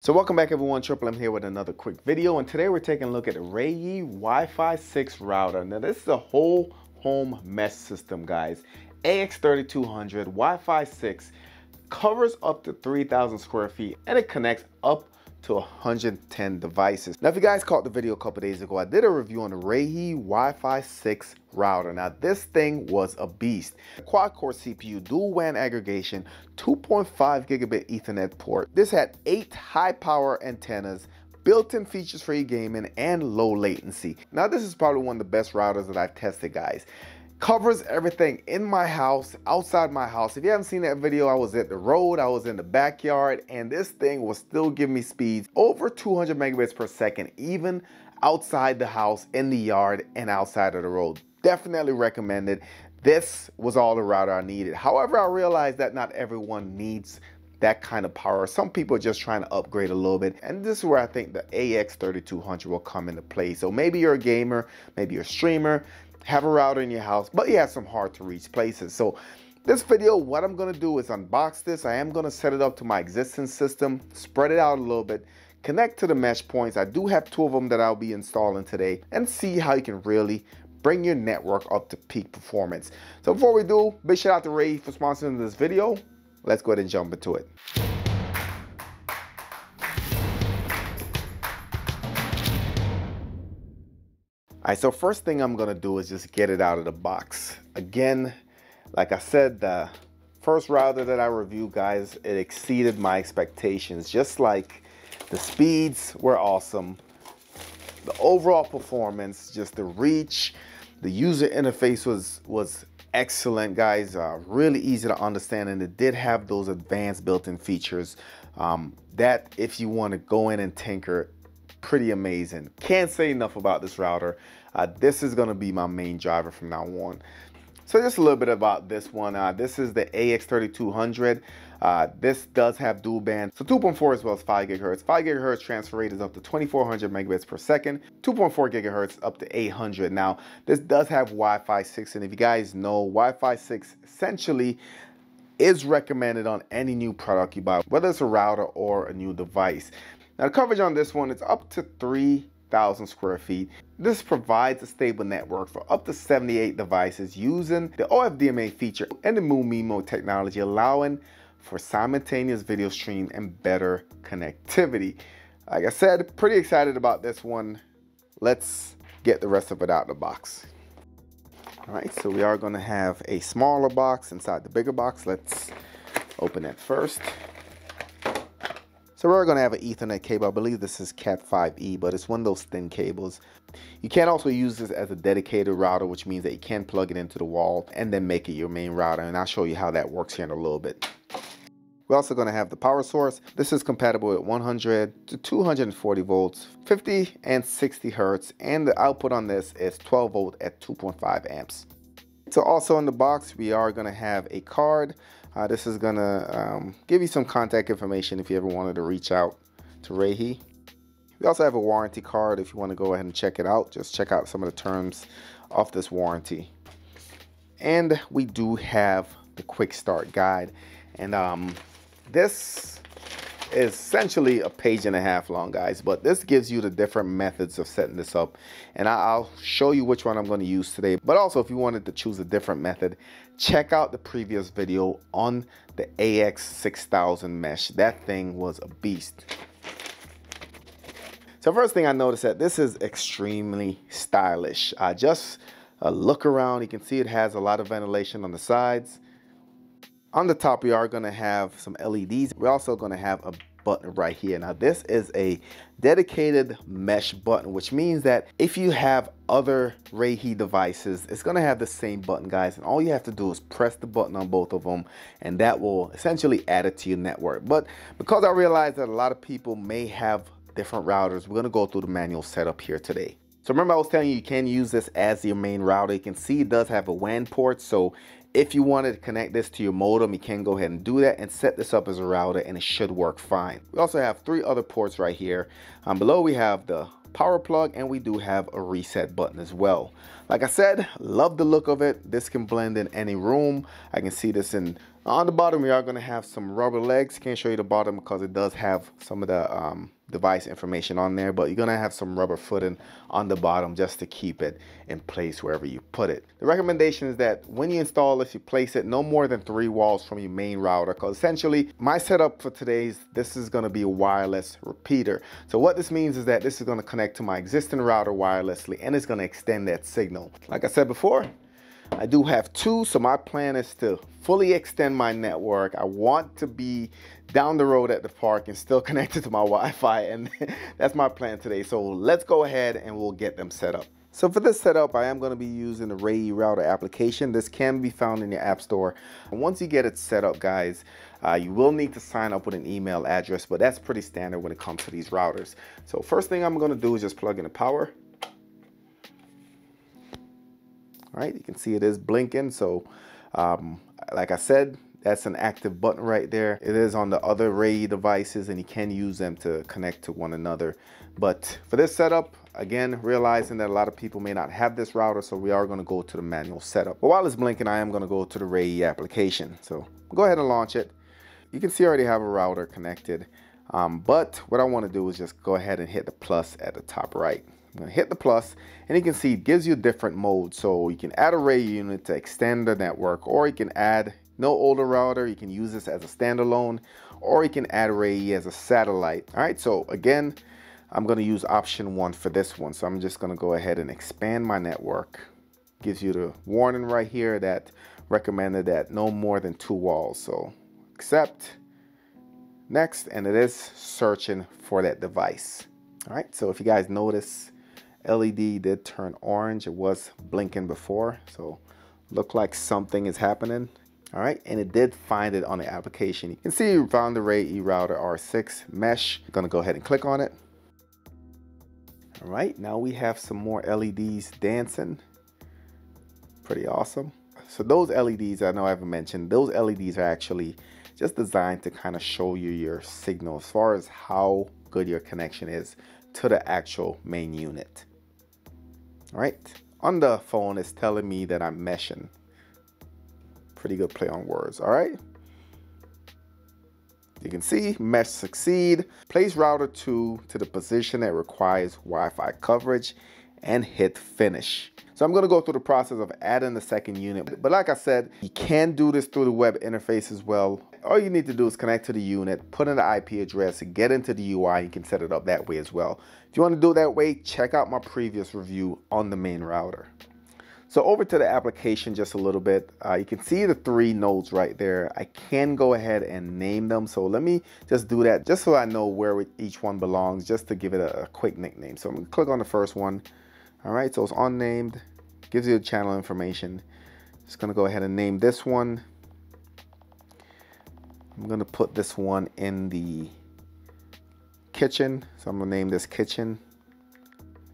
So welcome back everyone, Triple M here with another quick video, and today we're taking a look at the Reyee Wi-Fi 6 router. Now this is a whole home mesh system, guys. AX3200 Wi-Fi 6, covers up to 3,000 square feet, and it connects up to 110 devices. Now if you guys caught the video a couple days ago, I did a review on the Reyee Wi-Fi 6 router. Now this thing was a beast. Quad core CPU, dual WAN aggregation, 2.5 gigabit Ethernet port. This had 8 high power antennas, built-in features for e-gaming, and low latency. Now this is probably one of the best routers that I've tested, guys. Covers everything in my house, outside my house. If you haven't seen that video, I was at the road, I was in the backyard, and this thing was still giving me speeds over 200 megabits per second, even outside the house, in the yard, and outside of the road. Definitely recommended. This was all the router I needed. However, I realized that not everyone needs that kind of power. Some people are just trying to upgrade a little bit, and this is where I think the AX3200 will come into play. So maybe you're a gamer, maybe you're a streamer, have a router in your house, but you have some hard to reach places. So this video, what I'm going to do is unbox this. I am going to set it up to my existing system, spread it out a little bit, connect to the mesh points. I do have 2 of them that I'll be installing today, and see how you can really bring your network up to peak performance. So before we do, big shout out to Reyee for sponsoring this video. Let's go ahead and jump into it. Alright, so first thing I'm gonna do is just get it out of the box. Again, like I said, the first router that I reviewed, guys, it exceeded my expectations. Just like the speeds were awesome, the overall performance, just the reach, the user interface was excellent, guys. Really easy to understand, and it did have those advanced built-in features that if you want to go in and tinker, pretty amazing. Can't say enough about this router. This is going to be my main driver from now on. So just a little bit about this one. This is the AX3200. This does have dual band, so 2.4 as well as 5 gigahertz. 5 gigahertz transfer rate is up to 2400 megabits per second. 2.4 gigahertz up to 800. Now this does have Wi-Fi 6, and if you guys know, Wi-Fi 6 essentially is recommended on any new product you buy, whether it's a router or a new device. Now the coverage on this one is up to 3,000 square feet. This provides a stable network for up to 78 devices using the OFDMA feature and the MIMO technology, allowing for simultaneous video stream and better connectivity. Like I said, pretty excited about this one. Let's get the rest of it out of the box. All right, so we are going to have a smaller box inside the bigger box. Let's open it first. So we're going to have an Ethernet cable. I believe this is Cat 5e, but it's one of those thin cables. You can also use this as a dedicated router, which means that you can plug it into the wall and then make it your main router. And I'll show you how that works here in a little bit. We're also going to have the power source. This is compatible with 100 to 240 volts, 50 and 60 hertz. And the output on this is 12 volt at 2.5 amps. So also in the box, we are going to have a card. This is going to give you some contact information if you ever wanted to reach out to Reyee. We also have a warranty card if you want to go ahead and check it out. Just check out some of the terms of this warranty. And we do have the quick start guide. And this is essentially a page and a half long, guys, but this gives you the different methods of setting this up, and I'll show you which one I'm going to use today. But also, if you wanted to choose a different method, check out the previous video on the AX6000 mesh. That thing was a beast. So first thing I noticed, that this is extremely stylish. Just a look around, you can see it has a lot of ventilation on the sides. On the top, we are going to have some LEDs. We're also going to have a button right here. Now this is a dedicated mesh button, which means that if you have other Reyee devices, it's going to have the same button, guys, and all you have to do is press the button on both of them, and that will essentially add it to your network. But because I realize that a lot of people may have different routers, we're going to go through the manual setup here today. So remember, I was telling you, you can use this as your main router. You can see it does have a WAN port, so if you wanted to connect this to your modem, you can go ahead and do that and set this up as a router, and it should work fine. We also have 3 other ports right here. Below we have the power plug, and we do have a reset button as well. Like I said, love the look of it. This can blend in any room. I can see this in On the bottom, we are going to have some rubber legs. Can't show you the bottom because it does have some of the device information on there, but you're going to have some rubber footing on the bottom just to keep it in place wherever you put it. The recommendation is that when you install this, you place it no more than 3 walls from your main router, because essentially my setup for this is going to be a wireless repeater. So what this means is that this is going to connect to my existing router wirelessly, and it's going to extend that signal. Like I said before, I do have 2, so my plan is to fully extend my network. I want to be down the road at the park and still connected to my Wi-Fi, and that's my plan today. So let's go ahead and we'll get them set up. So for this setup, I am going to be using the Reyee router application. This can be found in your app store. And once you get it set up, guys, you will need to sign up with an email address, but that's pretty standard when it comes to these routers. So first thing I'm going to do is just plug in the power. All right, you can see it is blinking. So like I said, that's an active button right there. It is on the other Reyee devices, and you can use them to connect to one another. But for this setup, again, realizing that a lot of people may not have this router, so we are going to go to the manual setup. But while it's blinking, I am going to go to the Reyee application. So go ahead and launch it. You can see I already have a router connected. But what I want to do is just go ahead and hit the plus at the top right. I'm going to hit the plus, and you can see it gives you different modes. So you can add a Reyee unit to extend the network, or you can add no older router. You can use this as a standalone, or you can add Reyee as a satellite. All right, so again, I'm going to use option 1 for this one. So I'm just going to go ahead and expand my network. Gives you the warning right here that recommended that no more than 2 walls. So accept, next, and it is searching for that device. All right, so if you guys notice, LED did turn orange. It was blinking before, so look like something is happening. All right, and it did find it on the application. You can see you found the Reyee router R6 mesh. I'm gonna go ahead and click on it. All right, now we have some more LEDs dancing. Pretty awesome. So those LEDs, I know I haven't mentioned, those LEDs are actually just designed to kind of show you your signal as far as how good your connection is to the actual main unit. All right, on the phone it's telling me that I'm meshing. Pretty good play on words. All right, you can see mesh succeed. Place router 2 to the position that requires Wi-Fi coverage and hit finish. So I'm going to go through the process of adding the second unit, but like I said, you can do this through the web interface as well. All you need to do is connect to the unit, put in the IP address, and get into the UI. You can set it up that way as well. If you want to do it that way, check out my previous review on the main router. So over to the application just a little bit. You can see the 3 nodes right there. I can go ahead and name them. So let me just do that just so I know where each one belongs, just to give it a quick nickname. So I'm going to click on the first one. All right, so it's unnamed, gives you the channel information. Just going to go ahead and name this one. I'm going to put this one in the kitchen. So I'm going to name this kitchen.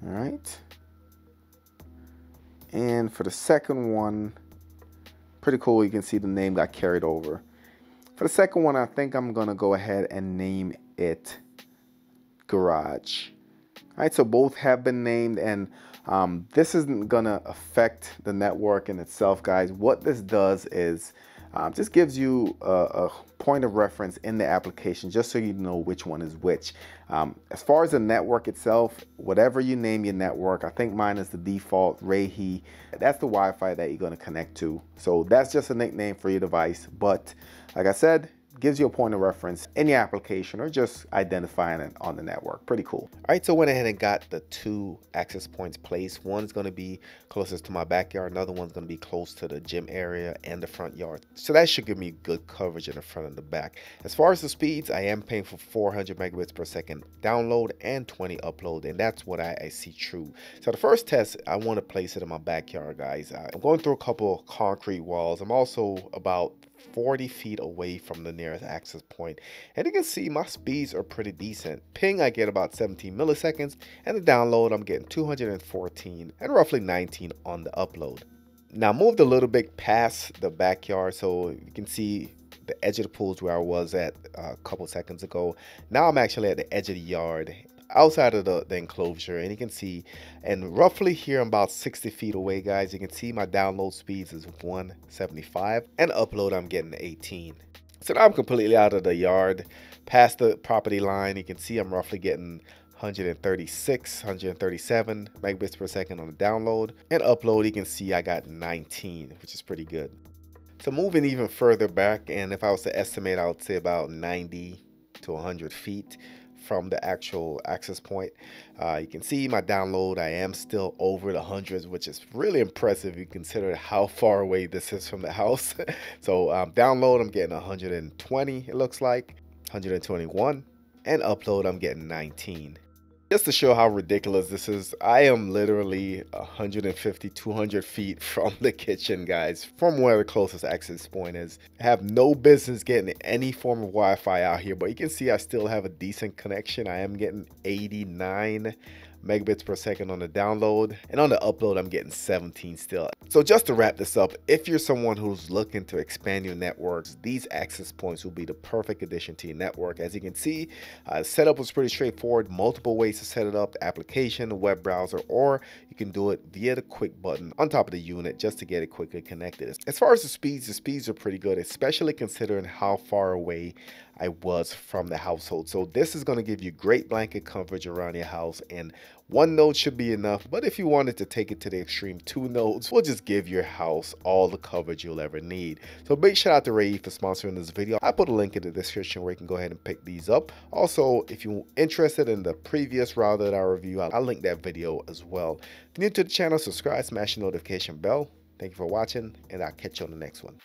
All right. And for the second one, pretty cool. You can see the name got carried over. For the second one, I think I'm going to go ahead and name it Garage. All right, so both have been named, and this isn't going to affect the network in itself, guys. What this does is just gives you a point of reference in the application, just so you know which one is which. As far as the network itself, whatever you name your network, I think mine is the default Reyee. That's the Wi-Fi that you're going to connect to. So that's just a nickname for your device. But like I said, gives you a point of reference in your application, or just identifying it on the network. Pretty cool. All right, so went ahead and got the 2 access points placed. One's going to be closest to my backyard. Another one's going to be close to the gym area and the front yard. So that should give me good coverage in the front and the back. As far as the speeds, I am paying for 400 megabits per second download and 20 upload, and that's what I see true. So the first test, I want to place it in my backyard, guys. I'm going through a couple of concrete walls. I'm also about 40 feet away from the nearest access point, and you can see my speeds are pretty decent. Ping, I get about 17 milliseconds, and the download, I'm getting 214 and roughly 19 on the upload. Now moved a little bit past the backyard, so you can see the edge of the pools where I was at a couple seconds ago. Now I'm actually at the edge of the yard. outside of the enclosure, and you can see, and roughly here I'm about 60 feet away, guys. You can see my download speeds is 175 and upload I'm getting 18. So now I'm completely out of the yard, past the property line. You can see I'm roughly getting 136, 137 megabits per second on the download, and upload you can see I got 19, which is pretty good. So moving even further back, and if I was to estimate, I would say about 90 to 100 feet from the actual access point. You can see my download, I am still over the hundreds, which is really impressive if you consider how far away this is from the house. So download, I'm getting 120, it looks like, 121, and upload, I'm getting 19. Just to show how ridiculous this is, I am literally 150, 200 feet from the kitchen, guys, from where the closest access point is. I have no business getting any form of Wi-Fi out here, but you can see I still have a decent connection. I am getting 89 megabits per second on the download, and on the upload I'm getting 17 still. So just to wrap this up, if you're someone who's looking to expand your networks, these access points will be the perfect addition to your network. As you can see, setup was pretty straightforward. Multiple ways to set it up: the application, the web browser, or you can do it via the quick button on top of the unit just to get it quickly connected. As far as the speeds are pretty good, especially considering how far away I was from the household. So this is going to give you great blanket coverage around your house, and one node should be enough. But if you wanted to take it to the extreme, 2 nodes will just give your house all the coverage you'll ever need. So big shout out to Reyee for sponsoring this video. I put a link in the description where you can go ahead and pick these up. Also, if you're interested in the previous router that I review, I'll link that video as well. If you're new to the channel, subscribe, smash the notification bell. Thank you for watching, and I'll catch you on the next one.